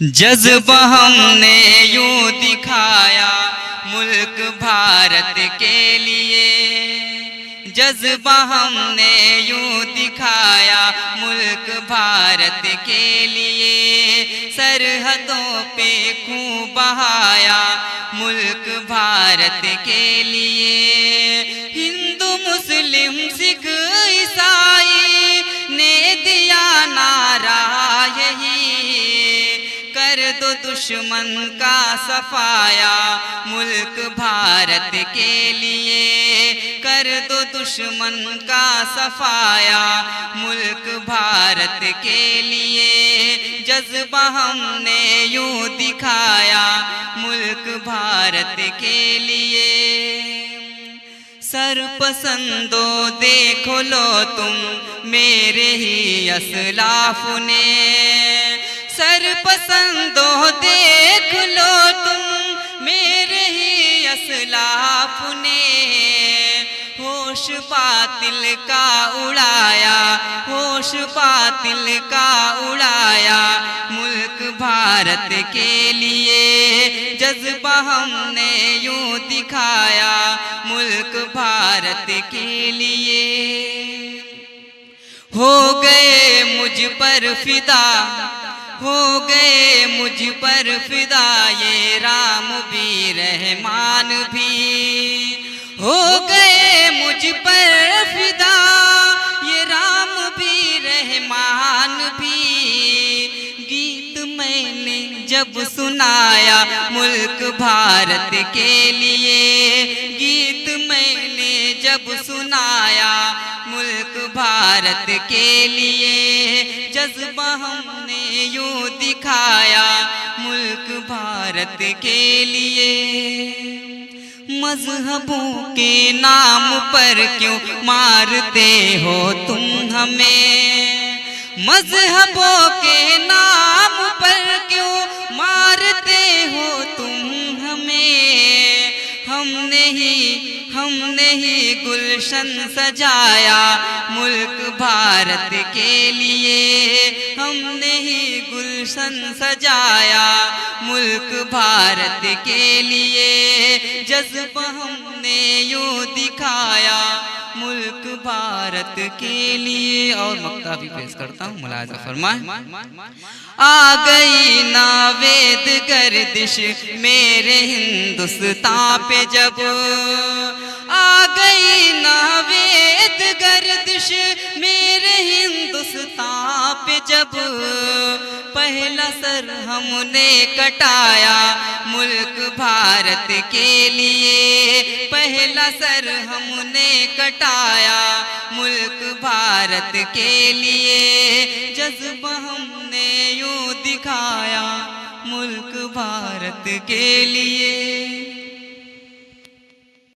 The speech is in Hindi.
जज्बा हमने यूं दिखाया मुल्क भारत के लिए, जज्बा हमने यूं दिखाया मुल्क भारत के लिए। सरहदों पे खून बहाया मुल्क भारत के लिए। हिंदू मुस्लिम सिख ईसाई ने दिया नारा यही, कर दो दुश्मन का सफाया मुल्क भारत के लिए। कर दो दुश्मन का सफाया मुल्क भारत के लिए। जज्बा हमने यूं दिखाया मुल्क भारत के लिए। सरपसंदो देखो लो तुम मेरे ही असलाफ ने, सरपसंदो देख लो तुम मेरे ही असलाफ ने। होश बातिल का उड़ाया, होश बातिल का उड़ाया मुल्क भारत के लिए। जज्बा हमने यूं दिखाया मुल्क भारत के लिए। हो गए मुझ पर फिदा, हो गए मुझ पर फिदा ये राम भी रहमान भी। हो गए मुझ पर फिदा ये राम भी रहमान भी। गीत मैंने जब सुनाया मुल्क भारत के लिए, गीत मैंने जब सुनाया मुल्क भारत के लिए। जज्बा हमने यूं दिखाया मुल्क भारत के लिए। मजहबों के नाम पर क्यों मारते हो तुम हमें, मजहबों के नाम पर क्यों मारते हो तुम हमें। हमने ही गुलशन सजाया मुल्क भारत के लिए। हमने ही गुलशन सजाया मुल्क भारत के लिए। जज्बा हमने यूं दिखाया मुल्क भारत के लिए। और मक्ता भी पेश करता हूँ, मुलाहिजा फरमाए। आ गई नावेद गर्दिश मेरे हिंदुस्तान पे जब, आ गई नावेद गर्दिश मेरे हिंदुस्तान पे जब। पहला सर हमने कटाया मुल्क भारत के लिए, पहला सर हमने कटाया मुल्क भारत के लिए। जज्बा हमने यूं दिखाया मुल्क भारत के लिए।